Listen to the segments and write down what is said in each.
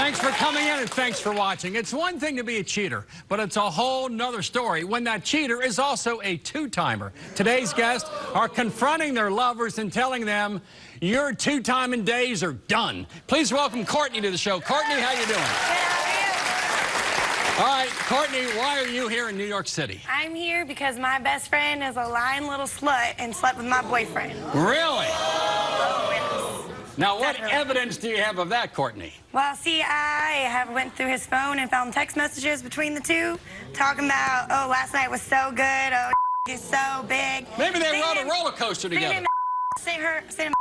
Thanks for coming in and thanks for watching. It's one thing to be a cheater, but it's a whole nother story when that cheater is also a two-timer. Today's guests are confronting their lovers and telling them, your two-timing days are done. Please welcome Courtney to the show. Courtney, how you doing? All right, Courtney, why are you here in New York City? I'm here because my best friend is a lying little slut and slept with my boyfriend. Really? Oh, yes. Now, what evidence do you have of that, Courtney? Well, see, I went through his phone and found text messages between the two talking about, oh, last night was so good, oh, he's so big. Maybe they rode a roller coaster together. Sent him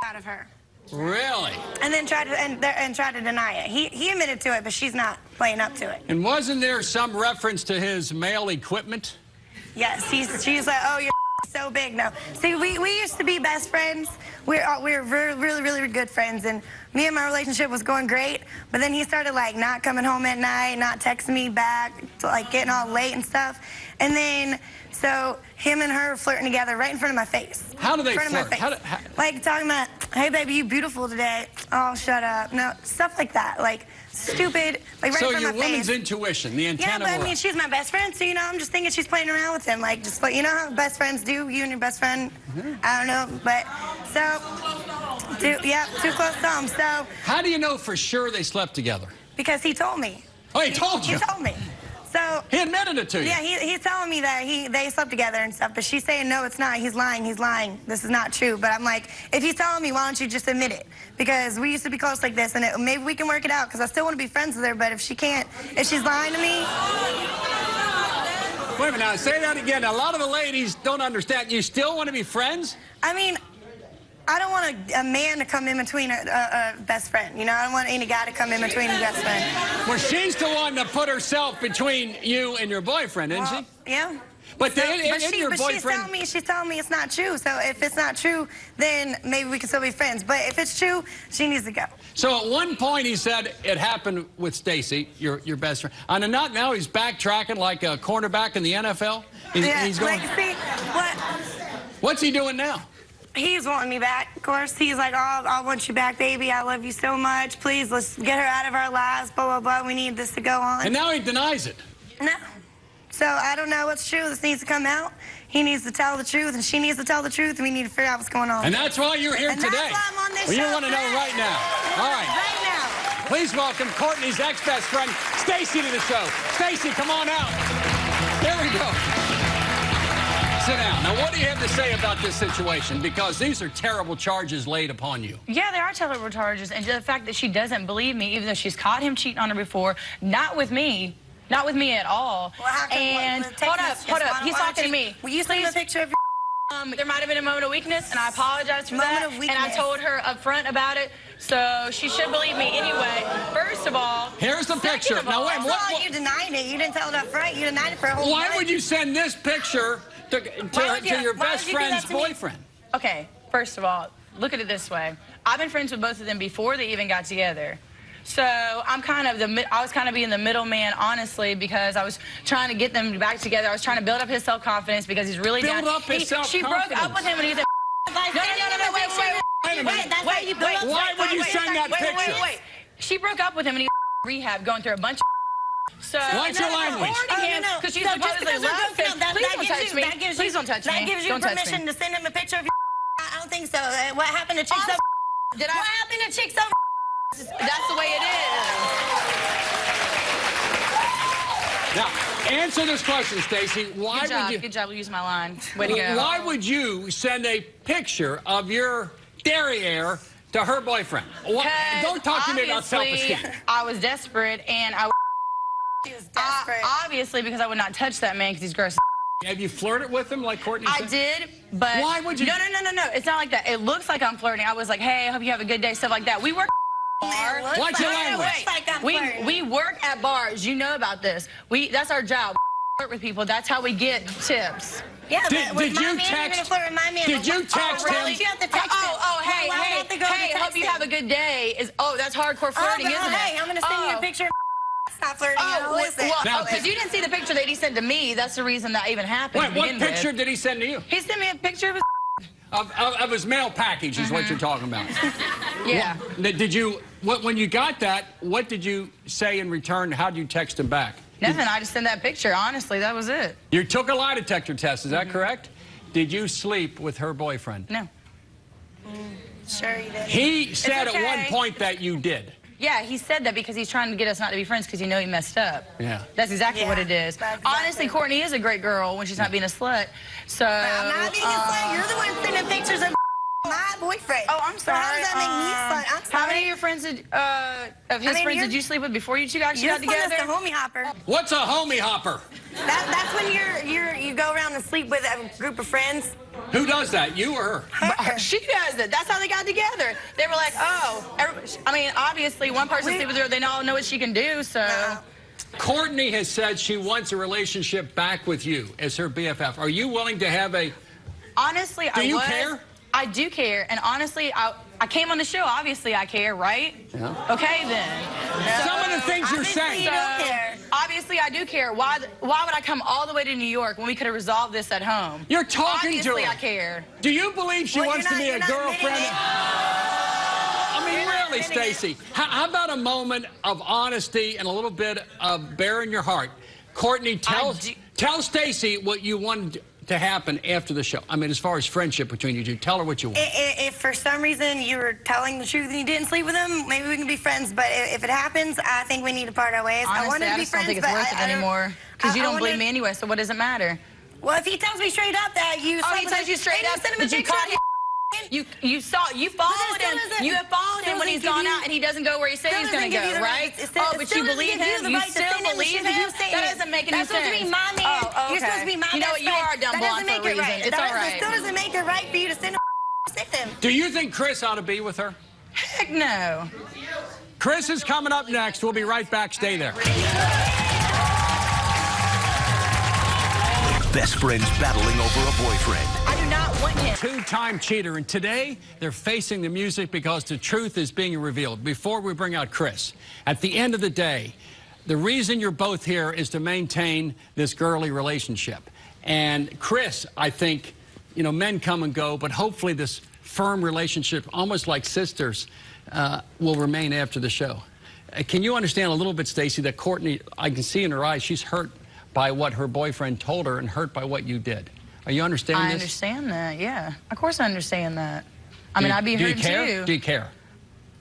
out of her. Really? And then tried to deny it. He admitted to it, but she's not playing up to it. And wasn't there some reference to his male equipment? Yes, she's like, oh, you're so big now. See, we used to be best friends. We were really good friends, and me and my relationship was going great. But then he started like not coming home at night, not texting me back, like getting all late and stuff. And then so him and her flirting together right in front of my face. How do they flirt? Like talking about, hey baby, you beautiful today. Oh, shut up. No, stuff like that. Like stupid, like right in front of my face. So your woman's intuition, the antenna. Yeah, but I mean, she's my best friend, so, you know, I'm just thinking she's playing around with him. Like, just, you know how best friends do, you and your best friend? I don't know, but, so, too close to home, so. How do you know for sure they slept together? Because he told me. Oh, he told you? He told me. So. He admitted it to you? Yeah, he's telling me that they slept together and stuff, but she's saying, no, it's not. He's lying. This is not true. But I'm like, if he's telling me, why don't you just admit it? Because we used to be close like this, and maybe we can work it out, because I still want to be friends with her, but if she's lying to me. Wait a minute, now, say that again. A lot of the ladies don't understand. You still want to be friends? I mean, I don't want a man to come in between a best friend. You know, I don't want any guy to come in between a best friend. Well, she's the one that put herself between you and your boyfriend, isn't she? Yeah. But so, your boyfriend... she's telling me it's not true. So if it's not true, then maybe we can still be friends. But if it's true, she needs to go. So at one point he said it happened with Stacy, your best friend. On a knock now, he's backtracking like a cornerback in the NFL. He's going... Like, see, What's he doing now? He's wanting me back, of course. He's like, oh, I want you back, baby. I love you so much. Please, let's get her out of our lives, blah, blah, blah. We need this to go on. And now he denies it. No. So I don't know what's true. This needs to come out. He needs to tell the truth, and she needs to tell the truth, and we need to figure out what's going on. And that's why you're here today. That's why I'm on this show. You want to know right now. All right. Right now. Please welcome Courtney's ex-best friend, Stacy, to the show. Stacy, come on out. There we go. Sit down. Now, what do you have to say about this situation? Because these are terrible charges laid upon you. Yeah, they are terrible charges. And the fact that she doesn't believe me, even though she's caught him cheating on her before, not with me at all. Well, how come, and hold up. He's talking to me. Will you send me a picture of your... There might have been a moment of weakness, and I apologize for that. And I told her up front about it, so she should believe me anyway. First of all, here's the picture. Now, wait, what? You denied it. You didn't tell it up front. You denied it for a whole Why would you send this picture to your best friend's boyfriend? Okay, first of all, look at it this way. I've been friends with both of them before they even got together. So I was kind of being the middleman, honestly, because I was trying to get them back together. I was trying to build up his self-confidence because he's really down. Build up his self-confidence? She broke up with him and he's a... No, wait. Why would you send that picture? Wait. She broke up with him and he was rehab, going through a bunch of... So, what's your language? Because she supposedly loves him. Please don't touch me. Please don't touch me. That gives you permission to send him a picture of your... I don't think so. What happened to Chick So... What happened to Chick So... That's the way it is. Now, answer this question, Stacy. Good job. Use my line. Way to go. Why would you send a picture of your derriere to her boyfriend? Don't talk to me about self-esteem. I was desperate, and She was desperate. Obviously, because I would not touch that man because he's gross. Have you flirted with him like Courtney said? I did, but... Why would you... No. It's not like that. It looks like I'm flirting. I was like, hey, I hope you have a good day, stuff like that. We work at bars. What's your language? We work at bars. You know about this. That's our job. We flirt with people. That's how we get tips. Yeah, did you text him? Hey, hope you have a good day. That's hardcore flirting, isn't it? Hey, I'm going to send you a picture. Stop flirting. Because you didn't see the picture that he sent to me. That's the reason that even happened. Wait, what picture did he send to you? He sent me a picture of his... Of his mail package is what you're talking about. Yeah. Did you, when you got that, what did you say in return? How did you text him back? Nothing. I just sent that picture. Honestly, that was it. You took a lie detector test, is that correct? Did you sleep with her boyfriend? No. Sure you did. He said okay. at one point that you did. Yeah, he said that because he's trying to get us not to be friends because he messed up. Yeah. That's exactly what it is. Exactly. Honestly, Courtney is a great girl when she's not being a slut. So. I'm not being a slut. You're the one sending pictures of my boyfriend. Oh, I'm sorry. So how does that make me slut? I'm sorry. How many of your friends friends did you sleep with before you two actually got together? You're the homie hopper. What's a homie hopper? That's when you go around and sleep with a group of friends. Who does that, you or her? She does it. That's how they got together. They were like, oh, I mean, obviously, one person sleeps with her, they all know what she can do, so. Courtney has said she wants a relationship back with you as her BFF. Are you willing to have a... Honestly, Do you care? I do care, and honestly, I came on the show. Obviously, I care, right? Yeah. Okay, then. Some of the things you're saying. You don't care. Obviously, I do care. Why would I come all the way to New York when we could have resolved this at home? You're talking Obviously, to her. I care. Do you believe she wants to be a girlfriend? I mean, really, Stacey. How about a moment of honesty and a little bit of bearing your heart? Courtney, tell Stacey what you wanted to happen after the show. I mean, as far as friendship between you two, tell her what you want. If for some reason you were telling the truth and you didn't sleep with him, maybe we can be friends. But if it happens, I think we need to part our ways. Honestly, I want to be just don't friends, think it's but worth it anymore. Because you don't believe me anyway, so what does it matter? Well, if he tells me straight up that you Oh, he tells you straight up that you caught him. You followed him. You have followed him when he's gone out and he doesn't go where he said he's going to go, right? Oh, but you believe him? You still believe him? That doesn't make any sense. That's supposed to be my man. Oh, okay. You're supposed to be my best friend. You know what? You are a dumb blonde for a reason. It's all right. It still doesn't make it right for you to send with him. Do you think Chris ought to be with her? Heck no. Chris is coming up next. We'll be right back. Stay there. Best friends battling over a boyfriend. I do not want him. Two-time cheater, and today they're facing the music because the truth is being revealed. Before we bring out Chris, at the end of the day, the reason you're both here is to maintain this girly relationship. And Chris, I think, you know, men come and go, but hopefully this firm relationship, almost like sisters, will remain after the show. Can you understand a little bit, Stacey, that Courtney, I can see in her eyes, she's hurt by what her boyfriend told her and hurt by what you did. Are you understanding this? I understand that, yeah. Of course I understand that. I mean, I'd be hurt too. Do you care?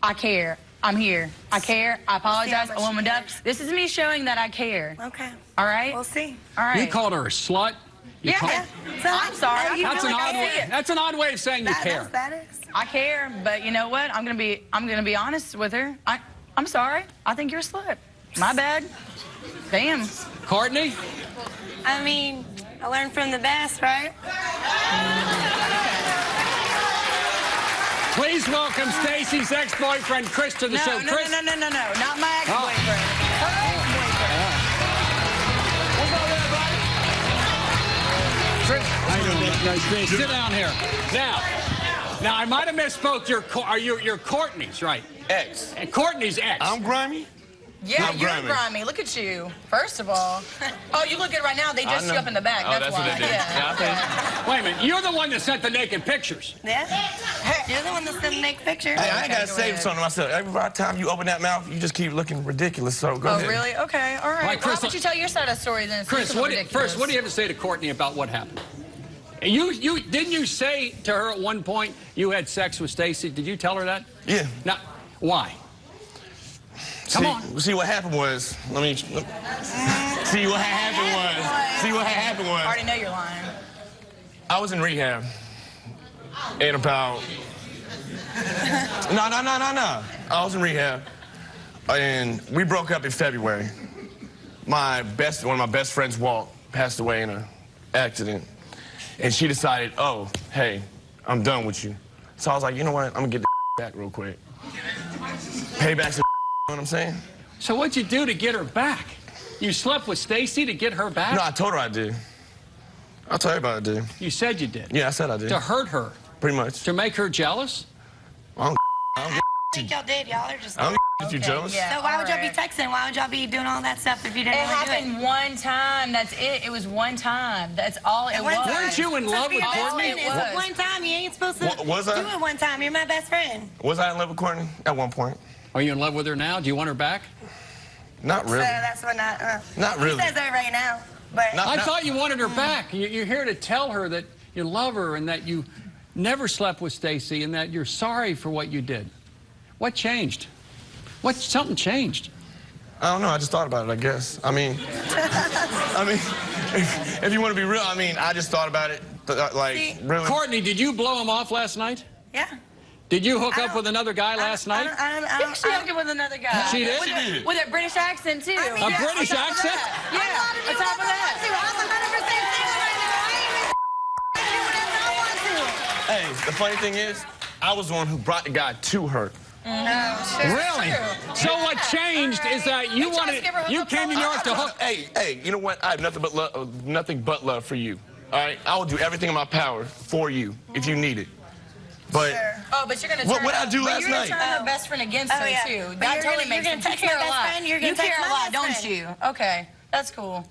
I care. I'm here. I care. I apologize. I womaned up. This is me showing that I care. Okay. All right? We'll see. All right. You called her a slut? Yeah. I'm sorry. That's an odd way of saying you care. That is. I care, but you know what? I'm gonna be honest with her. I'm sorry. I think you're a slut. My bad. Damn. Courtney? I mean, I learned from the best, right? Please welcome Stacey's ex-boyfriend, Chris, to the show. Chris? No. Not my ex-boyfriend. Her ex-boyfriend. What's up, everybody? Chris, how you doing? Nice to meet you. Sit down here. Now, I might have misspoke. You're Courtney's, right? Ex. And Courtney's ex. I'm grimy? Yeah, I'm you're grimy. grimy. Look at you. First of all. Oh, you look good right now. They dressed you up in the back. Oh, that's why. what they did. Yeah. Wait a minute. You're the one that sent the naked pictures. Yeah. You're the one that's gonna make pictures. Hey, I ain't got to say something to myself. Every time you open that mouth, you just keep looking ridiculous, so go ahead. Oh, really? Okay, all right. Right, Chris, Why don't you tell your side of the story then? Chris, what do you have to say to Courtney about what happened? Didn't you say to her at one point you had sex with Stacey? Did you tell her that? Yeah. Now, why? Come on. See what happened was, see what happened was. I already know you're lying. I was in rehab. And about... No. I was in rehab. And we broke up in February. One of my best friends, Walt, passed away in an accident. And she decided, oh, hey, I'm done with you. So I was like, you know what? I'm gonna get the back real quick. Payback's the you know what I'm saying? So what'd you do to get her back? You slept with Stacey to get her back? No, I told her I did. I'll tell everybody I did. You said you did? Yeah, I said I did. To hurt her? Pretty much. To make her jealous? I don't I think y'all did. Y'all are just. I don't If you're jealous. Yeah, So why would y'all be alright. texting? Why would y'all be doing all that stuff if you didn't It really do it? happened one time. That's it. It was one time. That's all it One was. time. Weren't you in Supposed love to be with your best Courtney? friend. It was. It's one time. You ain't supposed to Was I? do it one time. You're my best friend. Was I in love with Courtney at one point? Are you in love with her now? Do you want her back? Not really. So that's what Not really. He says that right now. But Not- I thought you wanted her back. You're here to tell her that you love her and that you never slept with Stacy and that you're sorry for what you did. What changed? Something changed. I don't know. I just thought about it, I guess. I mean, if you want to be real, I mean, I just thought about it. Like, really. Courtney, did you blow him off last night? yeah. Did you hook up with another guy last night? I don't, She hooked up with another guy. She did? With, She did. with a British accent, too. I mean, A yeah, British on top of accent? that. Yeah, on top of that. I'm 100% single right now. I ain't even do whatever I want to. Hey, the funny thing is, I was the one who brought the guy to her. Really? So what changed is that you tried to give her you hookup came to New York to hook. Hey, you know what? I have nothing but love for you. All right? I will do everything in my power for you if you need it. But Oh, but you're gonna turn What'd I do but last you're gonna night? turn her best friend against Oh, her, yeah. too. But That you're totally gonna- makes you're gonna sense. You text my care a best lot. friend, you're gonna You text care a my lot, best don't friend. you? Okay, that's cool.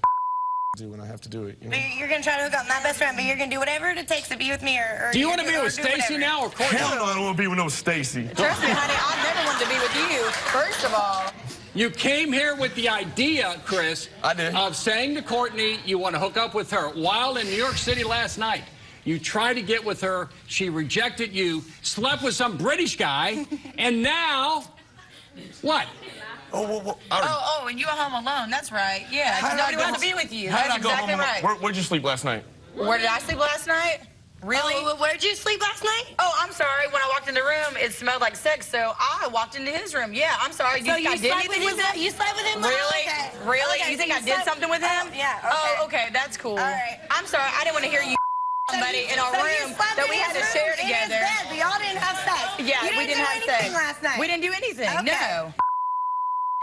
do when I have to do it. You know? But you're gonna try to hook up my best friend, but you're gonna do whatever it takes to be with me, or Do you want want to be with Stacy now or Courtney? Hell no, I don't want to be with no Stacy. Trust me, honey, I never wanted to be with you, first of all. You came here with the idea, Chris, I did. of saying to Courtney you want to hook up with her. While in New York City last night, you tried to get with her, she rejected you, slept with some British guy, and now, what? Oh, and you were home alone. That's right. Yeah, How did I nobody go wants to home- be with you. How did That's I go exactly home? right. Where'd you sleep last night? Where did I sleep last night? Really? Oh, where'd you sleep last night? Oh, I'm sorry. When I walked in the room, it smelled like sex, so I walked into his room. Yeah, I'm sorry. So think I did slept with anything him? with him? You slept with him? Really? Okay. Really? Okay, You so think I did slept- something with him? Oh, yeah. Okay. Oh, okay. That's cool. All right. I'm sorry. I didn't want to hear you somebody in our So you room slept that in we had to his share room, in his together. bed, but y'all didn't have sex. Yeah, You we didn't didn't do have anything sex last night. We didn't do anything. Okay. No.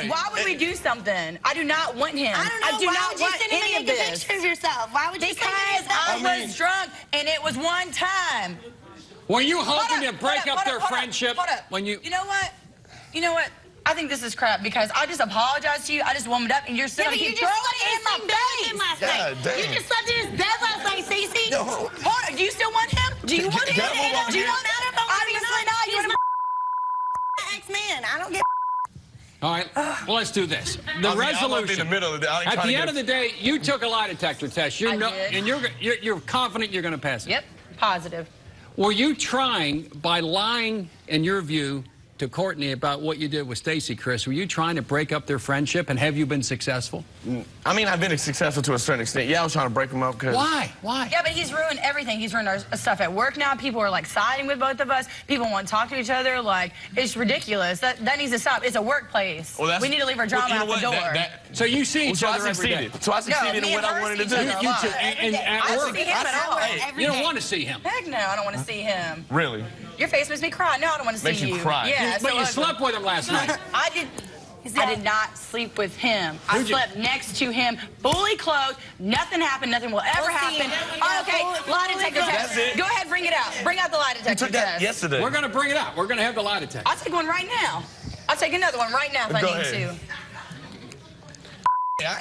Why would we do something? I do not want him. I don't know. do Why not would you want send him any a of naked this. picture of yourself? Why would you Because send him I I mean- was drunk, and it was one time. Were you Hold hoping up, to break hold up their hold friendship hold up. when you... You know what? You know what? I think this is crap because I just apologized to you. I just warmed up, and you're still Yeah, gonna but you keep just throwing slept it in my in the same bed with him face. last God night. damn. You just slept in his bed last night, Stacey. No. Hold on. Do you still want him? Do you want him? Can I move on Do you here? want him? Obviously not. You want him? Ex-man. I don't get. All right, well, let's do this. The I mean, I'm up in resolution. the middle of the. At the end of the day, you took a lie detector test. I did. And you're confident you're going to pass it. Yep. Positive. Were you trying, by lying, in your view, to Courtney about what you did with Stacy, Chris, were you trying to break up their friendship, and have you been successful? I mean, I've been successful to a certain extent. Yeah, I was trying to break them up because. Why? Why? Yeah, but he's ruined everything. He's ruined our stuff at work now. People are like siding with both of us. People want to talk to each other. Like, it's ridiculous. That needs to stop. It's a workplace. Well, We need to leave our drama you know out the what? door. So you see each So I other every day. succeeded. So I succeeded me in what and I her wanted to see do. each other. You two, Every and day. at I work. don't see him at all. You don't want to see him. Heck no, I don't want to see him. Really? Your face makes me cry. No, I don't want to Makes see you cry. Yeah, But so you ugly. slept with him last night. I did not sleep with him. I Who'd you- slept next to him, fully clothed. Nothing happened. Nothing will ever We'll see. happen. Yeah, Okay, lie detector fully test. That's it. Go ahead, bring it out. Bring out the lie You detector took that test. yesterday. We're going to bring it out. We're going to have the lie detector. I'll take one right now. I'll take another one right now if I Go need ahead. to.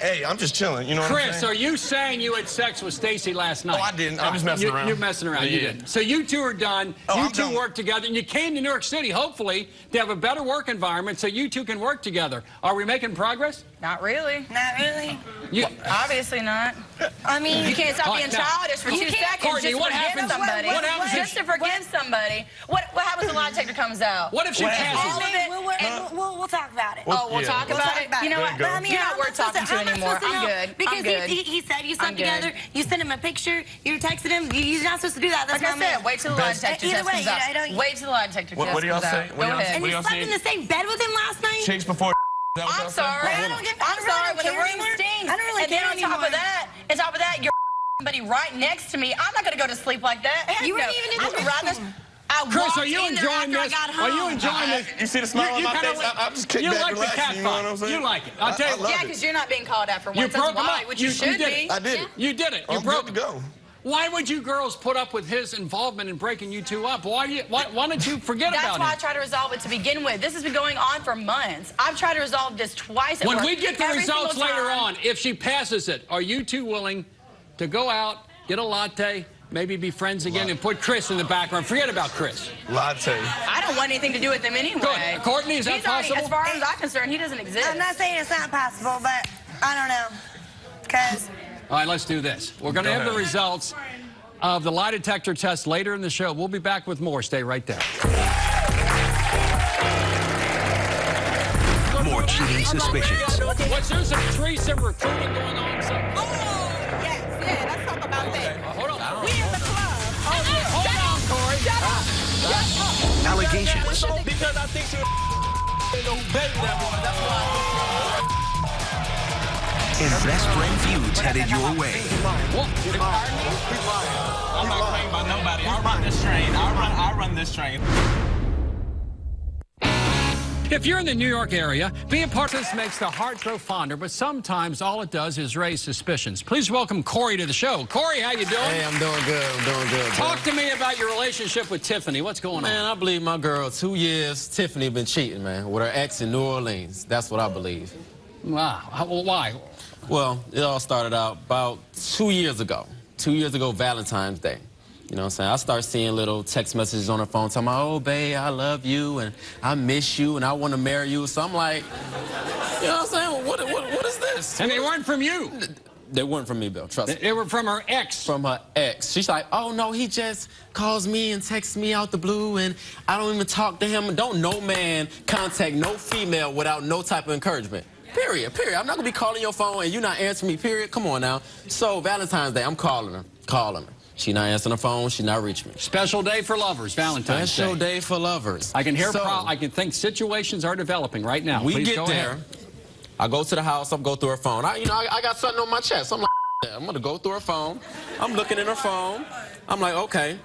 Hey, I'm just chilling. You know what I'm Chris, saying? are you saying you had sex with Stacy last night? Oh, I didn't. I'm just messing around. You're messing around. You Yeah. didn't. So you two are done. Oh, you I'm two done. work together, and you came to New York City, hopefully, to have a better work environment so you two can work together. Are we making progress? Not really. Not really. You, Obviously not. I mean, You can't stop All being right, now, childish for 2 you can't- seconds Courtney, just what to forgive happens- somebody. what happens if just to forgive somebody. What happens when the lie detector comes out? what if she What passes? All of it. We'll talk about it. Oh, we'll Yeah. talk We'll about talk it. about You know it. what? There you go. But I mean, You're not I'm worth talking to I'm not anymore. supposed to I'm know, good. Because I'm good. He said you slept I'm good. together, you sent him a picture, you texted him. You're not supposed to do that. That's Like I my said, man. wait till the lie Best- detector Either test way, comes out. I don't- Wait till the lie detector What test do y'all comes say? out. What do Go y'all say? ahead. And What you y'all slept in saying? the same bed with him last night? Chicks before. Is that what y'all I'm saying? sorry. I don't get- I I'm don't sorry really when the care room anymore. stinks. I don't really and then care on top anymore. of that, you're somebody right next to me. I'm not gonna go to sleep like that. Heck You no. weren't even in I the would rather. bedroom. I Chris, walked are you in there enjoying after this? I got Are you home. enjoying this? You see the smile on my kinda face? I'm just kicked You back, like the relaxing, cat you know fight. what I'm saying? You like it. I'll tell you. I love Yeah, it. because you're not being called out for You once. broke That's him why, up. which you should did be. it. I did it. You did it. You I'm broke good to go. Why would you girls put up with his involvement in breaking you two up? Why don't you forget about it? That's why I tried to resolve it to begin with. This has been going on for months. I've tried to resolve this twice at work. When we get the results later on, if she passes it, are you two willing to go out, get a latte, maybe be friends again, and put Chris in the background? Forget about Chris. Latte. I don't want anything to do with him anyway. Good. Courtney, is that possible? As far as I'm concerned, he doesn't exist. I'm not saying it's not possible, but I don't know. Because... All right, let's do this. We're going to have the results of the lie detector test later in the show. We'll be back with more. Stay right there. More cheating suspicions. What's there some threesome recruiting going on? Yes, let's talk about that. Hold on. We in the club. Hold on, Corey. Shut up. Allegations. Because I think you're no baby that boy. That's why. And best friend feuds headed your way. I'm not claimed by nobody. I run this train. I run this train. If you're in the New York area, being part of this makes the heart grow fonder, but sometimes all it does is raise suspicions. Please welcome Corey to the show. Corey, how you doing? Hey, I'm doing good. Talk to me about your relationship with Tiffany. What's going on? Man, I believe my girl, 2 years, Tiffany been cheating, man, with her ex in New Orleans. That's what I believe. Wow. Why? Well, it all started out about 2 years ago. 2 years ago, Valentine's Day. You know what I'm saying? I start seeing little text messages on her phone talking about, oh, babe, I love you, and I miss you, and I want to marry you. So I'm like, you know what I'm saying? What is this? And they weren't from you. They weren't from me, Bill. Trust me. They were from her ex. From her ex. She's like, oh, no, he just calls me and texts me out the blue, and I don't even talk to him. Don't no man contact no female without no type of encouragement. Period. I'm not going to be calling your phone and you not answering me, period. Come on now. So, Valentine's Day, I'm calling her. She not answering the phone. She not reaching me. Special day for lovers, Valentine's Day. Special day for lovers. I can hear, I can think situations are developing right now. We Please get go there. ahead. I go to the house. I'm go through her phone. I got something on my chest. I'm like, I'm going to go through her phone. I'm looking in her phone. I'm like, okay.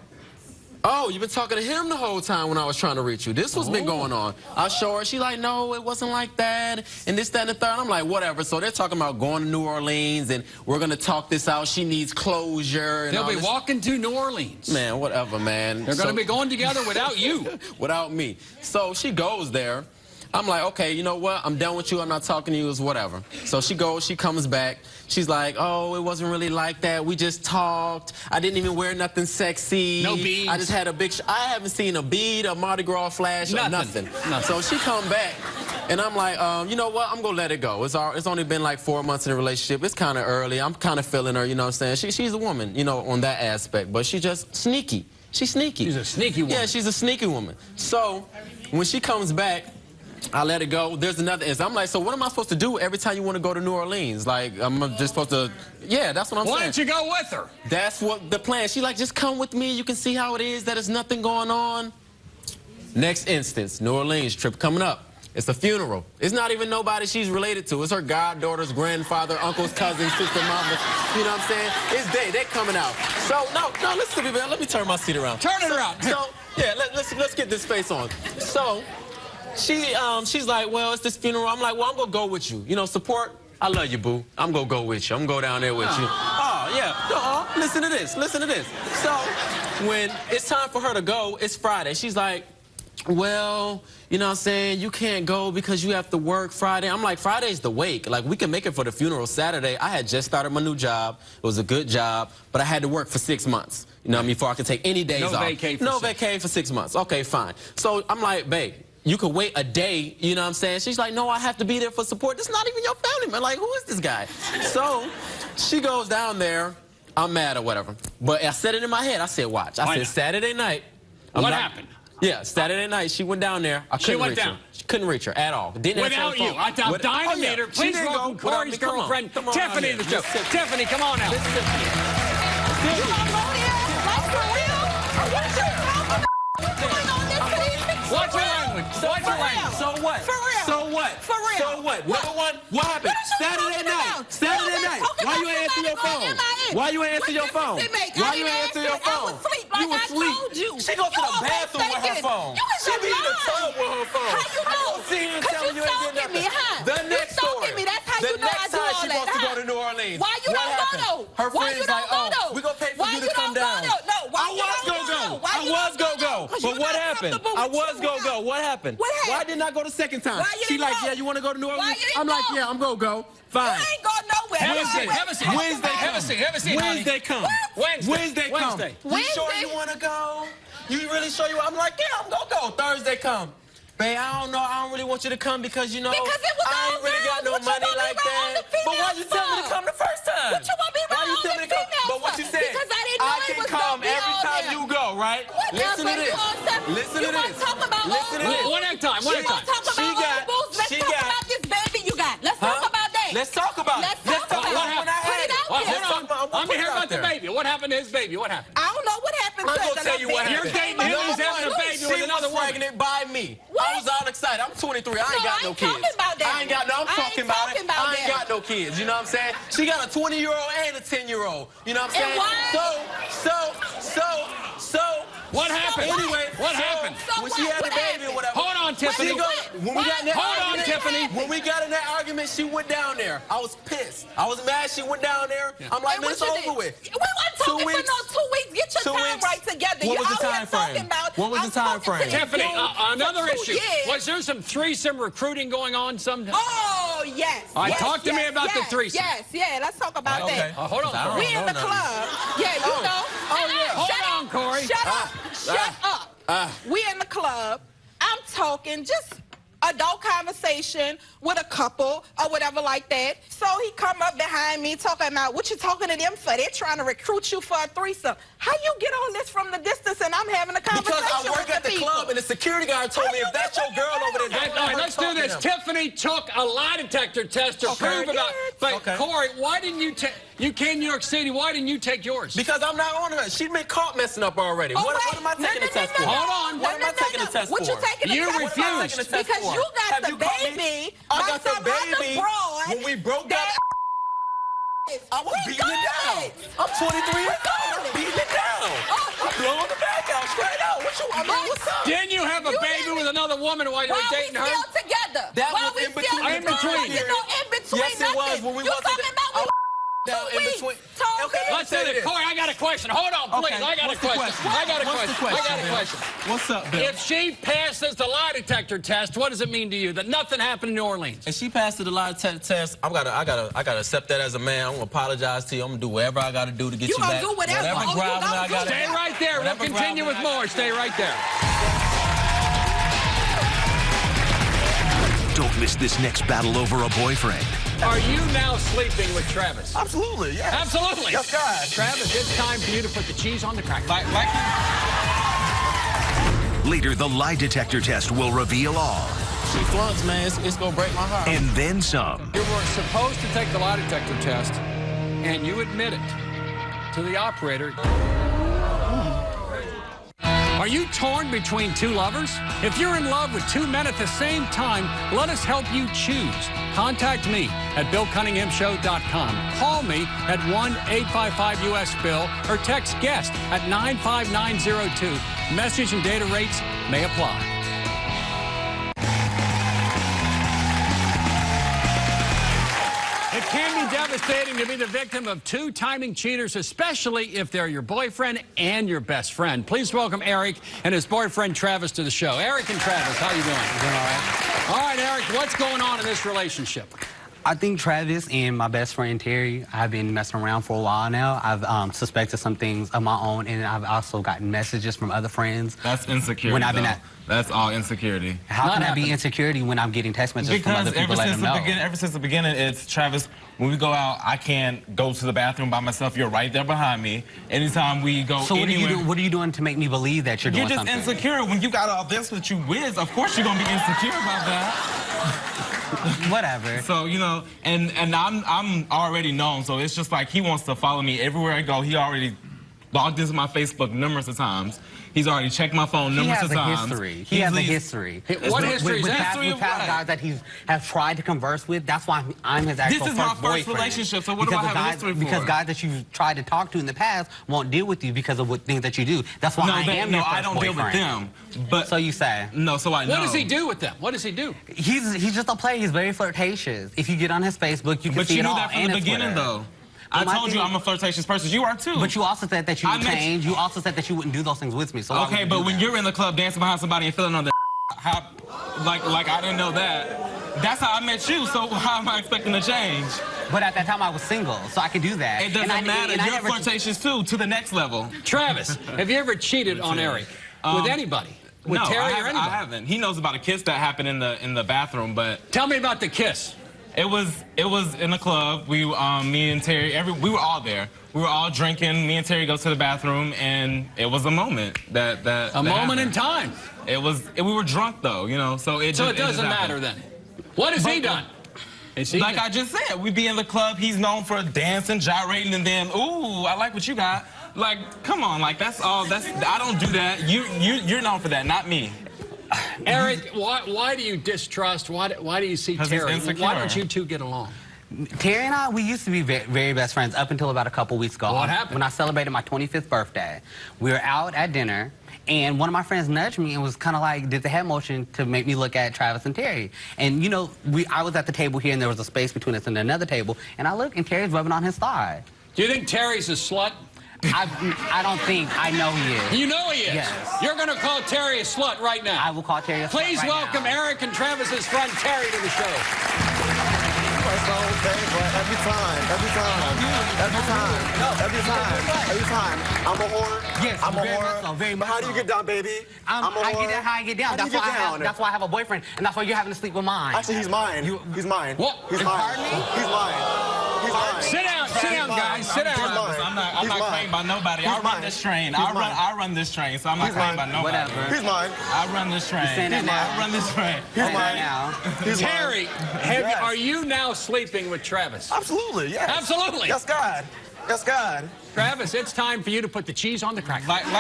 Oh, you've been talking to him the whole time when I was trying to reach you. This what's been going on. I show her. She like, no, it wasn't like that. And this, that, and the third. I'm like, whatever. So they're talking about going to New Orleans, and we're going to talk this out. She needs closure. And They'll be walking to New Orleans. Man, whatever, man. They're going to be going together without you. Without me. So she goes there. I'm like, okay, you know what? I'm done with you. I'm not talking to you. It's whatever. So she goes. She comes back. She's like, oh, it wasn't really like that. We just talked. I didn't even wear nothing sexy. No beads. I just had a big... I haven't seen a bead, a Mardi Gras flash, or nothing. So she come back, and I'm like, you know what? I'm going to let it go. It's only been like 4 months in a relationship. It's kind of early. I'm kind of feeling her, you know what I'm saying? She's a woman, you know, on that aspect. But she's just sneaky. She's sneaky. She's a sneaky woman. Yeah, she's a sneaky woman. So when she comes back, I let it go. There's another instance. I'm like, so what am I supposed to do every time you want to go to New Orleans? Like, I'm just supposed to... Yeah, that's what I'm saying. Why don't you go with her? That's what the plan. She's like, just come with me. You can see how it is, that there's nothing going on. Next instance, New Orleans trip coming up. It's a funeral. It's not even nobody she's related to. It's her goddaughter's grandfather, uncle's cousin, sister, mama. You know what I'm saying? It's they coming out. So, no, listen to me, man. Let me turn my seat around. Turn it around. So, yeah, let's get this face on. So... She's like, well, it's this funeral. I'm like, well, I'm going to go with you. You know, support. I love you, boo. I'm going to go with you. I'm going to go down there with you. Oh, yeah. Listen to this. So when it's time for her to go, it's Friday. She's like, well, you know what I'm saying, you can't go because you have to work Friday. I'm like, Friday's the wake. Like, we can make it for the funeral Saturday. I had just started my new job. It was a good job, but I had to work for 6 months. You know what I mean, before I could take any days off. No vacay for 6 months. Okay, fine. So I'm like, babe, you could wait a day, you know what I'm saying? She's like, no, I have to be there for support. This is not even your family, man. Like, who is this guy? So she goes down there. I'm mad or whatever. But I said it in my head. I said, watch. I said, Saturday night. What happened? Yeah, Saturday night, she went down there. I couldn't reach her. She couldn't reach her at all. Didn't Without you. I'm dying to meet her. Please welcome Corey's girlfriend, Tiffany, to the show. Tiffany, come on out. Watch your language. Watch your language. So what? For real. So what? For real. So what? Number one, what happened? Saturday night. Saturday night. Why you ain't answer your phone? Why you ain't answer your phone? Why you ain't answer your phone? You was asleep. She goes to the bathroom with her phone. She be in the tub with her phone. How you know? See you telling you ain't getting nothing. The next story. That's how you know I do all that. The next time she wants to go to New Orleans. Why you don't go though? Her friend's like, oh, we gonna pay for you to down. No, why I you was don't gonna go? go. Why I you was don't gonna go. 'Cause But you're what not happened? comfortable I with was you. gonna go. What happened? What Why happened? didn't I go the second time? Why you She didn't like, go? yeah, you want to go to New Orleans? Why you didn't I'm like, go? yeah, I'm gonna go. You Fine. ain't going nowhere. Have a You seat, always have a seat. talking Wednesday about- Have a seat, have a seat, honey. Wednesday come. Wednesday. Wednesday come. Wednesday. You sure Wednesday? you want to go? You really sure you? I'm like, yeah, I'm gonna go. Thursday come. Babe, I don't know. I don't really want you to come because you know Because it was I all ain't really got girls. no What you money want me like around that. the But why you females tell me to for? come the first time? What you want me Why around you all tell the me to come? females But what for? you said? Because I didn't know I it can was come gonna be every all time them. you go, right? Listen to Whatever, this. you all said- Listen you to want this. to talk about Listen to old this. boys? One at a time, one You at a want time. to talk about She got- old boys? Let's she talk got- about this baby you got. Let's talk about that. Let's talk about it. Let's talk about it. What happened? Put it out Well, there. hold on. I'm gonna Let me put it hear out about the there. baby. What happened to his baby? What happened? I don't know what happened. I'm to gonna the tell you what little You're happened. dating him, baby. he's having a baby with another was woman. pregnant by me. What? I was all excited. I'm 23. I ain't No, got I no ain't kids. talking about that. I ain't got no. I'm I ain't talking about talking it. about I ain't that. got no kids. You know what I'm saying? She got a 20-year-old and a 10-year-old. You know what I'm And saying? why? So. What happened? Anyway, What so, happened? So when she what? had the What baby happened? or whatever. Hold on, Tiffany. She go, when we got in that Hold on, argument, Tiffany. When we got in that argument, she went down there. I was pissed. I was mad she went down there. I'm like, And man, what it's you over did? with. We weren't talking 2 weeks. for no 2 weeks. Get your 2 time weeks. right together. What You was the out here time frame? talking about. What was I'm the time talking to frame? the Tiffany, dude another for 2 issue. years. Was there some threesome recruiting going on some? Oh, yes. All right, yes, talk to me yes, about the yes, threesome. Yes, yeah, let's talk about Okay. that. Hold on. I don't We in know the nothing. club. Yeah, you know. Oh, yeah. Hold Shut on, up. Corey. Shut up. Shut up. We in the club. I'm talking just adult conversation with a couple or whatever like that. So he come up behind me talking about what you talking to them for? They're trying to recruit you for a threesome. How you get on this from the distance and I'm having a conversation Because I work with at the people? club and the security guard told How me you if that's get your girl over there, don't All right, let her let's do talk to this. him. Tiffany took a lie detector test to Okay. prove about. But Okay. Corey, why didn't you take? You came to New York City. Why didn't you take yours? Because I'm not on her. She'd been caught messing up already. Oh, What wait. am I taking No, the test no, for? no, no. Hold on. What am I taking the test What for? you taking You the test refused. for? What am I taking the test Because for? you got Have the you caught me? baby I by got the some other baby broad when we broke up. that- I was beating it down. I'm 23 years old. I'm beating it down. I'm blowing the back out straight out. What's up? Didn't you have a You baby didn't. with another woman while you Why were are we dating her? still together? That Why was we in still between. In between. You know, in between Yes, it was. nothing. When we You wasn't talking about we down in weeks. between. Told Okay, me. Let's do this. Corey, I got a question. Hold on, please. Okay, I got a what's the question. question? I got a What's question. the question, I got a Bill? question. What's up, Bill? If she passes the lie detector test, what does it mean to you that nothing happened in New Orleans? If she passed the lie test, I gotta accept that as a man. I'm gonna apologize to you. I'm gonna do whatever I gotta do to get you, You gonna back. do whatever. Oh, you groveling gonna I do gotta. Stay right there. We'll Whatever continue with groveling I more. Stay right there. Don't miss this next battle over a boyfriend. Are you now sleeping with Travis? Absolutely, yes. Absolutely. Yes, God. Travis, it's time for you to put the cheese on the cracker. Later, the lie detector test will reveal all. She flunks, man. It's gonna break my heart. And then some. You were supposed to take the lie detector test, and you admit it to the operator. Are you torn between two lovers? If you're in love with two men at the same time, let us help you choose. Contact me at BillCunninghamShow.com. Call me at 1-855-US-BILL or text GUEST at 95902. Message and data rates may apply. It can be devastating to be the victim of two timing cheaters, especially if they're your boyfriend and your best friend. Please welcome Eric and his boyfriend Travis to the show. Eric and Travis, how you doing? Doing all right. All right, Eric, what's going on in this relationship? I think Travis and my best friend Terry, I've been messing around for a while now. I've suspected some things of my own, and I've also gotten messages from other friends. That's insecurity. When I've been though. at- That's all insecurity. How Not can that happening. be insecurity when I'm getting text messages from Because other people letting them know? ever since the beginning, it's Travis. When we go out, I can't go to the bathroom by myself. You're right there behind me. Anytime we go So anywhere, what are you doing to make me believe that you're you're doing just something? insecure. When you got all this with you whiz, of course you're gonna be insecure about that. Whatever. So you know, and I'm already known. So it's just like he wants to follow me everywhere I go. He already logged into my Facebook numerous of times. He's already checked my phone He numerous has of a times. history. He has a history. What history is with that? past, History with of past what? guys that he has tried to converse with. That's why I'm his actual This is my first first boyfriend. relationship, so what do I Because have a guys, history for? Because guys that you've tried to talk to in the past won't deal with you because of what things that you do. That's why I am your first I don't deal with boyfriend. them. But So you say. no, so I know. What does he do with them? What does he do? He's just a player. He's very flirtatious. If you get on his Facebook, you can But see you it knew all. that from and the his beginning, Twitter. though. I told you I'm a flirtatious person. You are too. But you also said that you would change. You also said that you wouldn't do those things with me. So okay, but when you're in the club dancing behind somebody and feeling on the like I didn't know that. That's how I met you, so how am I expecting to change? But at that time, I was single, so I could do that. It doesn't matter. You're flirtatious, too, to the next level. Travis, have you ever cheated on Eric with anybody? With Terry or anybody? I haven't. He knows about a kiss that happened in the bathroom, but... Tell me about the kiss. It was in a club. We, me and Terry, we were all there. We were all drinking. Me and Terry go to the bathroom, and it was a moment that moment in time. It was. We were drunk though, you know. So it doesn't matter then. What has he done? Like I just said, we be in the club. He's known for dancing, gyrating, and then, ooh, I like what you got. Like, come on, like that's all. I don't do that. You're known for that, not me. Eric, why do you distrust? Why do you see Terry? Why don't you two get along? Terry and I, we used to be very best friends up until about a couple weeks ago. What happened? When I celebrated my 25th birthday. We were out at dinner, and one of my friends nudged me and was kind of like, did the head motion to make me look at Travis and Terry. And, you know, I was at the table here, and there was a space between us and another table, and I look, and Terry's rubbing on his thigh. Do you think Terry's a slut? I don't think. I know he is. You know he is? Yes. You're going to call Terry a slut right now. I will call Terry a slut Please right welcome now. Eric and Travis's friend Terry to the show. Every time. I'm a whore. Yes, I'm a very whore. much so, very much How do you get down, baby? I get that how I get down. That's why I have a boyfriend, and that's why you're having to sleep with mine. Actually, he's mine. He's mine. What? He's mine. Pardon me? He's mine. He's mine. Sit down, guys. Sit down. I'm not claimed by nobody. I run this train. I run this train, so I'm not claimed by nobody. Whatever. He's mine. I run this train. I run this train. He's mine. Now. Terry, are you now sleeping with Travis? Absolutely, yes. Absolutely. Yes, God. Yes, God. Travis, it's time for you to put the cheese on the cracker. Like you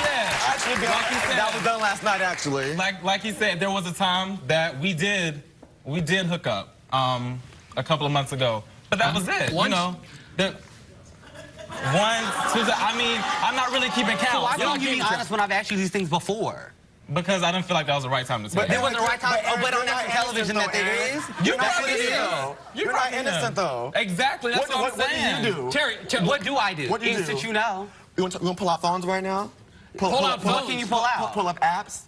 said. Actually, that was done last night, actually. Like you said, there was a time that we did hook up a couple of months ago, but that was it. Once? You know, I mean, I'm not really keeping count. So why don't you be honest when I've asked you these things before? Because I didn't feel like that was the right time to say But it. there wasn't the right time. But on national television that there is. You're not innocent, though. You're not innocent, though. Exactly. That's what I'm saying. What do you do? Terry, What do I do? What do you do? Since you know. You want to pull out phones right now? Pull out phones. What can you pull out? Pull up apps.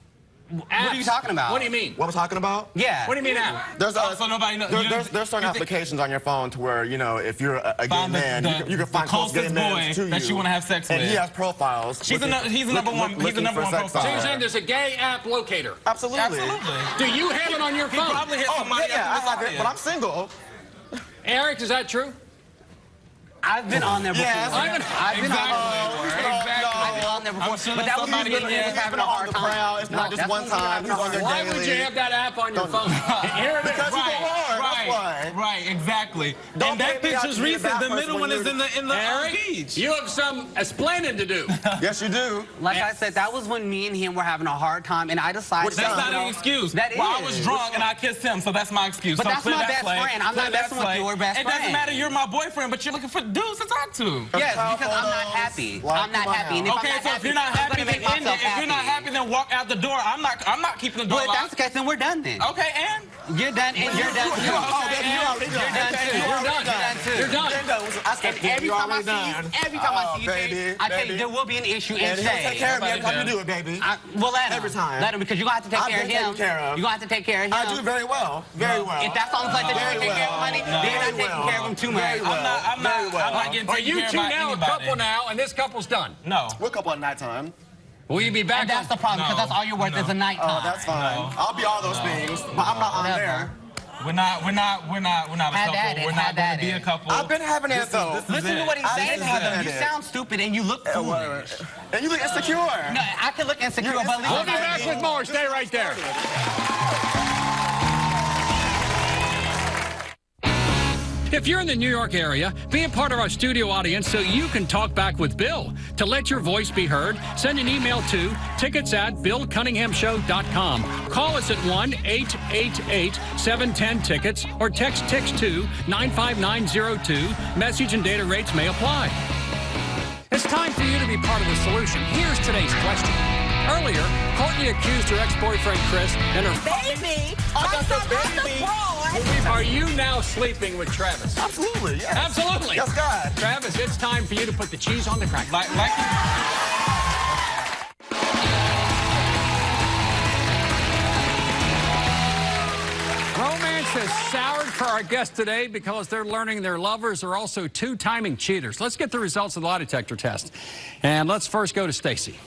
What are you talking about? What do you mean? What I'm talking about? Yeah. What do you mean app? There's so nobody knows. There's certain applications on your phone to where, you know, if you're a gay man, you can find close gay men to you that you want to have sex with. And he has profiles. He's the number one profile. So you're saying there's a gay app locator? Absolutely. Absolutely. Do you have it on your phone? He probably hit somebody I have it, but I'm single. Eric, is that true? I've been on there before. Yes. I've been on there before. But that was Somebody when he was having a hard time. It's not just one time. He's on there Why daily. would you have that app on your phone? Here it is. Because he's a whore. That's why. Right, exactly. Don't And that pay me out picture's to be a recent. bad The person middle when one is you're- in the Eric, beach. you have some explaining to do. Yes, you do. Like I said, that was when me and him were having a hard time, and I decided. That's not an excuse. That Well, I is. was drunk and I kissed him, so that's my excuse. But so that's clear my that best slate. friend. I'm not Clear that messing with slate. your best It doesn't friend. matter. You're my boyfriend, but you're looking for dudes to talk to. Yes, because I'm not happy. I'm not happy. And Okay, so if you're not happy, then end it. If you're not happy, then walk out the door. I'm not keeping the door Well, if that's the case, then we're done then. Okay, and? You're done, and you're done too. Oh, baby, you're already done. You're done too. You're done. You're done too. You're done. Every time I see you, I tell you, there will be an issue in And he'll take shade. care of me every time you do it, baby. Well, let him. Every time. Let him, because you're going to have to take I've care of been him. taken care of. You're going to have to take care of him. I do very well. Very well. If that's the only place that you're going to take care of money, then you're not taking care of him too much. I'm not getting Are taken you care two of by now a anybody. couple now, and this couple's done? No. We're a couple at nighttime. Will you be back? And that's the problem, because that's all you're worth is a nighttime. Oh, that's fine. I'll be all those things, but I'm not on there. We're not a couple. We're not going to be a couple. I've been having it though. Listen to what he's saying. having You it. sound stupid and you look foolish. And you look insecure. No, I can look insecure, but at least We'll be back with more. Stay right there. If you're in the New York area, be a part of our studio audience so you can talk back with Bill. To let your voice be heard, send an email to tickets@BillCunninghamShow.com. Call us at 1-888-710-TICKETS or text to 95902. Message and data rates may apply. It's time for you to be part of the solution. Here's today's question. Earlier, Courtney accused her ex-boyfriend Chris and her Baby, Are you now sleeping with Travis? Absolutely, yes. Absolutely. Yes, God. Travis, it's time for you to put the cheese on the crack. Romance has soured for our guests today because they're learning their lovers are also two-timing cheaters. Let's get the results of the lie detector test. And let's first go to Stacy.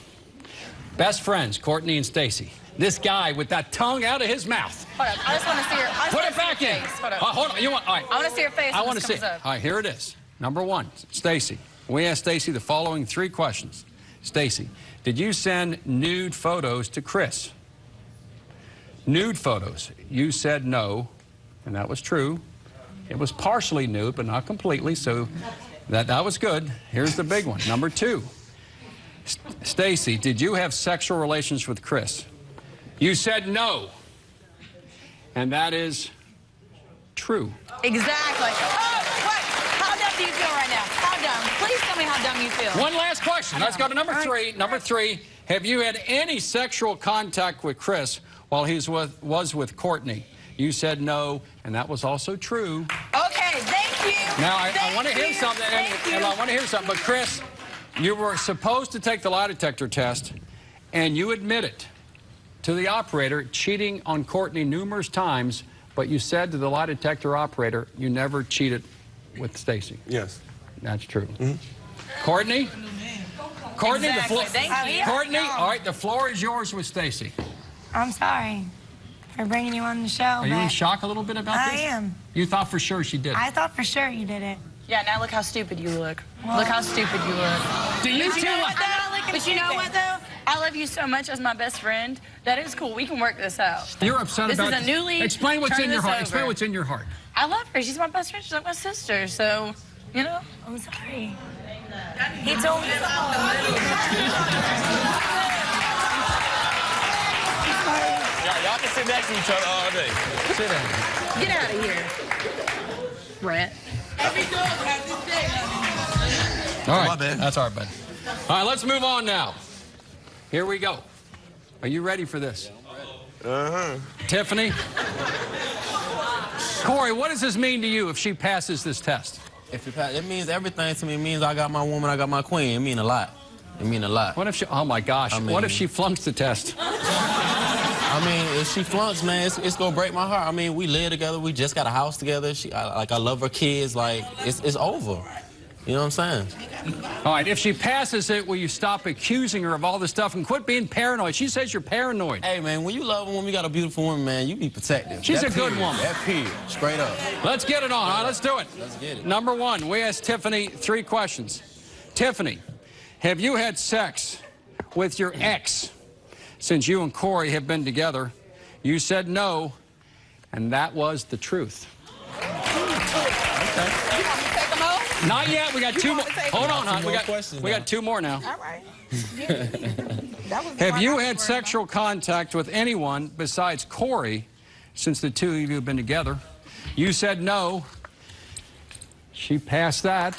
Best friends, Courtney and Stacy. This guy with that tongue out of his mouth. Hold up. I just want to see your Put it back in. Hold on. You want? All right. I want to see your face. I want to see it. All right, here it is. Number one, Stacy. We asked Stacy the following 3 questions. Stacy, did you send nude photos to Chris? Nude photos. You said no, and that was true. It was partially nude, but not completely, so that was good. Here's the big one. Number 2. Stacy, did you have sexual relations with Chris? You said no, and that is true. Exactly. Oh, what? How dumb do you feel right now? How dumb? Please tell me how dumb you feel. One last question. Let's go to number 3. Number 3, have you had any sexual contact with Chris while he was with Courtney? You said no, and that was also true. Okay, thank you. Now, I want to hear something, and I want to hear something, but Chris, you were supposed to take the lie detector test, and you admitted to the operator cheating on Courtney numerous times, but you said to the lie detector operator you never cheated with Stacy. Yes. That's true. Courtney? Courtney, Exactly. Thank you. Courtney, all right, the floor is yours with Stacy. I'm sorry for bringing you on the show. Are you in shock a little bit about this? I am. You thought for sure she did it. I thought for sure you did it. Yeah, now look how stupid you look. Look how stupid you look. Do you But you know what, though? But you know what, though? I love you so much as my best friend. That is cool. We can work this out. You're upset about This is a new league. Explain what's Turn in your this heart. over. Explain what's in your heart. I love her. She's my best friend. She's like my sister. So, you know. I'm sorry. He told me. Y'all can sit next to each other all day. Sit down. Get out of here, rat. Every dog has his day. All right. My bad. That's all right, bud. All right, let's move on now. Here we go. Are you ready for this? Uh-huh. Tiffany? Corey, what does this mean to you if she passes this test? If you pass, it means everything to me. It means I got my woman, I got my queen. It mean a lot. It mean a lot. What if she, oh my gosh, what if she flunks the test? I mean, if she flunks, man, it's gonna break my heart. I mean, we live together. We just got a house together. I love her kids. Like, it's over. You know what I'm saying? All right, if she passes it, will you stop accusing her of all this stuff and quit being paranoid? She says you're paranoid. Hey, man, when you love a woman, you got a beautiful woman, man, you be protective. She's a good woman. That period. Straight up. Let's get it on. All right, let's do it. Let's get it. Number 1, we asked Tiffany 3 questions. Tiffany, have you had sex with your ex since you and Corey have been together? You said no, and that was the truth. Okay. Not yet. We got 2 more. Hold on, hon. We got 2 more now. All right. Have you had sexual contact with anyone besides Corey since the 2 of you have been together? You said no. She passed that.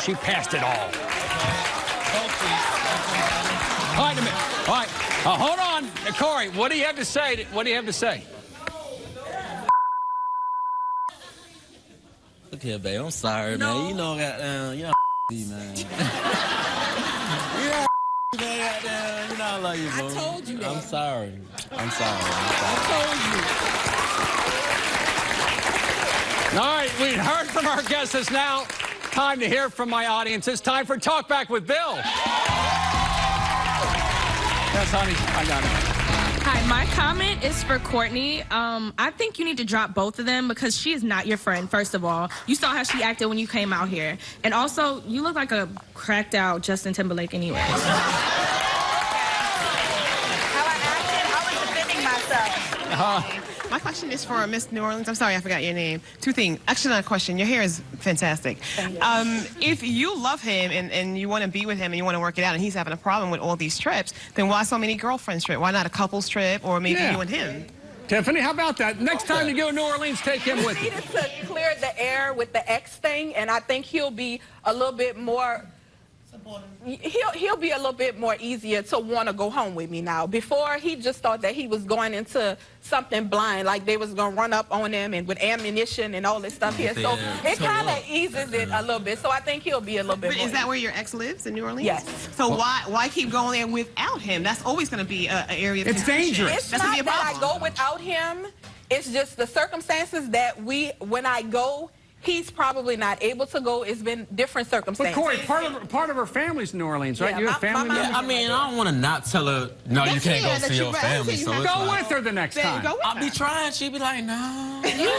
She passed it all. All right, a minute. All right. Hold on. Corey, what do you have to say? What do you have to say? Look here, babe. I'm sorry, man. You know, goddamn, you know, man. You know, I love you, bro. I told you that. I'm sorry. I'm sorry. I told you. All right, we heard from our guests. It's now time to hear from my audience. It's time for Talk Back with Bill. Yes, honey, I got it. Hi, my comment is for Courtney. I think you need to drop both of them because she is not your friend, first of all. You saw how she acted when you came out here. And also, you look like a cracked out Justin Timberlake anyway. How I acted, I was defending myself. My question is for Miss New Orleans. I'm sorry, I forgot your name. 2 things. Actually, not a question. Your hair is fantastic. If you love him and you want to be with him and you want to work it out and he's having a problem with all these trips, then why so many girlfriends trip? Why not a couples trip or maybe you and him? Tiffany, how about that? Next time you go to New Orleans, take him with you. He needed to clear the air with the ex thing, and I think he'll be a little bit more He'll be a little bit more easier to want to go home with me now. Before, he just thought that he was going into something blind, like they was going to run up on him and with ammunition and all this stuff here. So it kind of eases it a little bit. So I think he'll be a little bit more. Is that where your ex lives, in New Orleans? Yes. So why keep going there without him? That's always going to be an area of It's dangerous. It's That's not gonna be a that I problem. go without him. It's just the circumstances that when I go, he's probably not able to go. It's been different But circumstances. Corey, part of her family's in New Orleans, right? Yeah, you have family my members? I mean, I don't want to not tell her, no, you can't go see your family. So it's Go like, with her the next time. Go with I'll her. be trying. She'd be like, no. You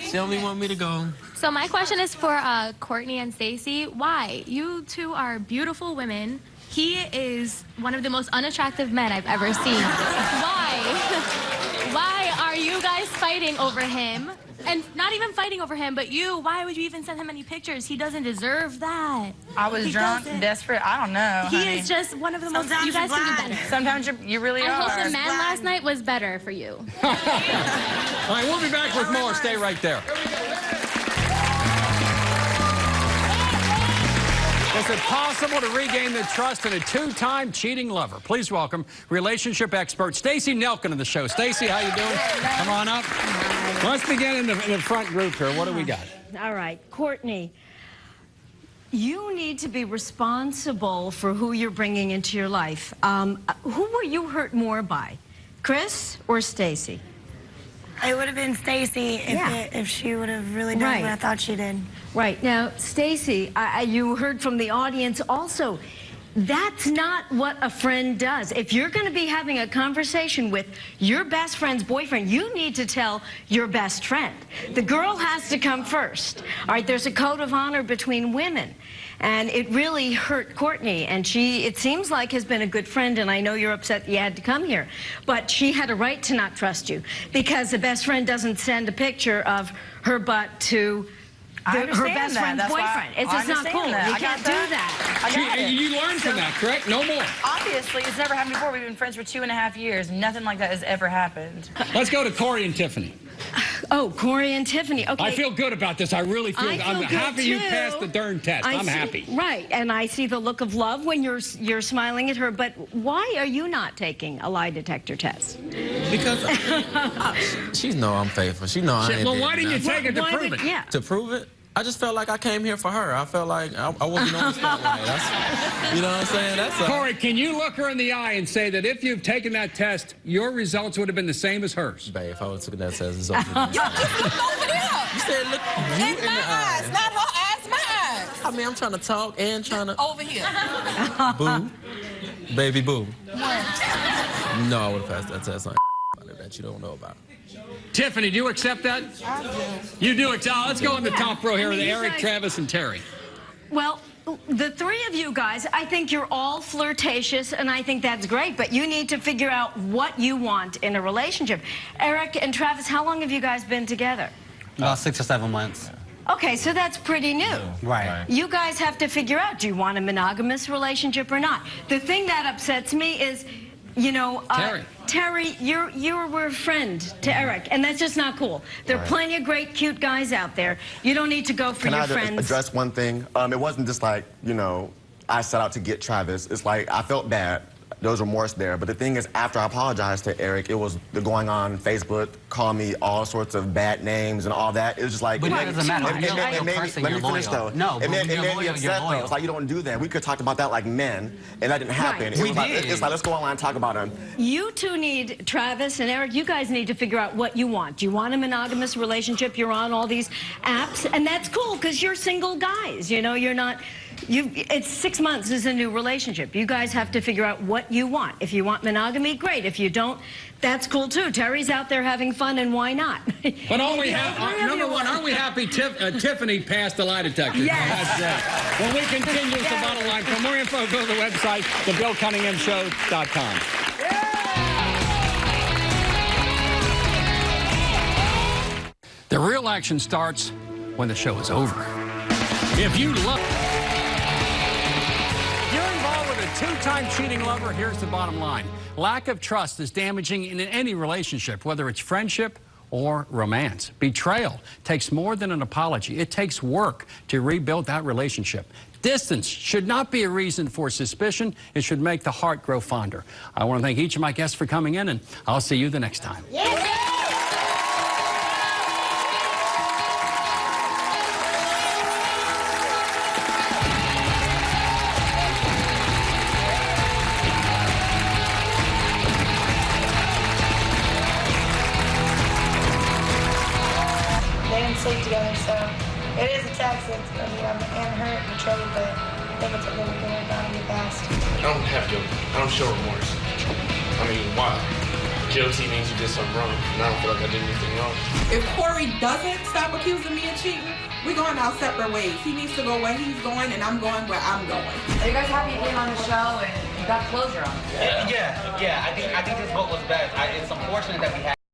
She only want me to go. So my question is for Courtney and Stacey. Why? You two are beautiful women. He is one of the most unattractive men I've ever seen. Why? Why are you guys fighting over him? And not even fighting over him, but why would you even send him any pictures? He doesn't deserve that. I was drunk, desperate. I don't know. He honey. is just one of the most. You guys can do better. Sometimes you really I are. hope the man last night was better for you. All right, we'll be back with more. Stay right there. Is it possible to regain the trust in a two-time cheating lover? Please welcome relationship expert Stacey Nelkin to the show. Stacey, how you doing? Come on up. Let's begin in the front group here. What do we got? All right, Courtney, you need to be responsible for who you're bringing into your life. Who were you hurt more by, Chris or Stacey? It would have been Stacey if she would have really done what I thought she did. Right. Now, Stacey, you heard from the audience also, that's not what a friend does. If you're going to be having a conversation with your best friend's boyfriend, you need to tell your best friend. The girl has to come first. All right, there's a code of honor between women. And it really hurt Courtney, and it seems like, has been a good friend, and I know you're upset that you had to come here. But she had a right to not trust you, because the best friend doesn't send a picture of her butt to her best friend's boyfriend. It's just not cool. You can't do that. You learned from that, correct? No more. Obviously, it's never happened before. We've been friends for 2.5 years. Nothing like that has ever happened. Let's go to Corey and Tiffany. Oh, Corey and Tiffany. Okay. I feel good about this. I really feel good. I'm happy you passed the darn test. I'm happy. Right, and I see the look of love when you're smiling at her, but why are you not taking a lie detector test? Because she know I'm faithful. She know I ain't Well, why didn't you take it to prove it? Yeah. To prove it? I just felt like I came here for her. I felt like I wasn't on the spotlight. You know what I'm saying? That's Corey, can you look her in the eye and say that if you've taken that test, your results would have been the same as hers? Babe, if I would have taken that test, it's over. You just look over there. You said look you in my eyes, not her eyes, my eyes. I mean, I'm trying to talk and trying to... Over here. Boo. Baby boo. No, I would have passed that test on that you don't know about. Tiffany, do you accept that? I do. You do accept. Let's go in the top row here with Eric, Travis, and Terry. Well, the three of you guys, I think you're all flirtatious, and I think that's great, but you need to figure out what you want in a relationship. Eric and Travis, how long have you guys been together? About 6 or 7 months. Okay, so that's pretty new. Right. You guys have to figure out, do you want a monogamous relationship or not? The thing that upsets me is, you know, Terry, you were a friend to Eric, and that's just not cool. There are plenty of great, cute guys out there. You don't need to go for your friends. Can I address one thing? It wasn't just like, you know, I set out to get Travis. It's like I felt bad. There was remorse there. But the thing is, after I apologized to Eric, it was the going on Facebook, calling me all sorts of bad names and all that. It was just like... But that doesn't matter. Let me finish, though. No, it made me you're upset, though. It's like, you don't do that. We could talk about that like men, and that didn't happen. Right. It's like, let's go online and talk about him. You two need, Travis and Eric, you guys need to figure out what you want. Do you want a monogamous relationship? You're on all these apps, and that's cool because you're single guys. You know, you're not... It's 6 months is a new relationship. You guys have to figure out what you want. If you want monogamy, great. If you don't, that's cool too. Terry's out there having fun, and why not? But number one, aren't we happy Tiffany passed the lie detector? Yes. That's right. When we continue with the bottom line, for more info, go to the website, thebillcunninghamshow.com. The real action starts when the show is over. If you love... You're involved with a two-time cheating lover, here's the bottom line. Lack of trust is damaging in any relationship, whether it's friendship or romance. Betrayal takes more than an apology. It takes work to rebuild that relationship. Distance should not be a reason for suspicion. It should make the heart grow fonder. I want to thank each of my guests for coming in, and I'll see you the next time. They didn't sleep together, so it is a text. And hurt, betrayed, but I think it's a little bit about to get past. I don't show remorse. I mean, why? Guilty means you did something wrong, and I don't feel like I did anything wrong. If Corey doesn't stop accusing me of cheating, we're going our separate ways. He needs to go where he's going, and I'm going where I'm going. Are you guys happy you came on the show and you got closure on it? Yeah. I think this vote was best. It's unfortunate that we had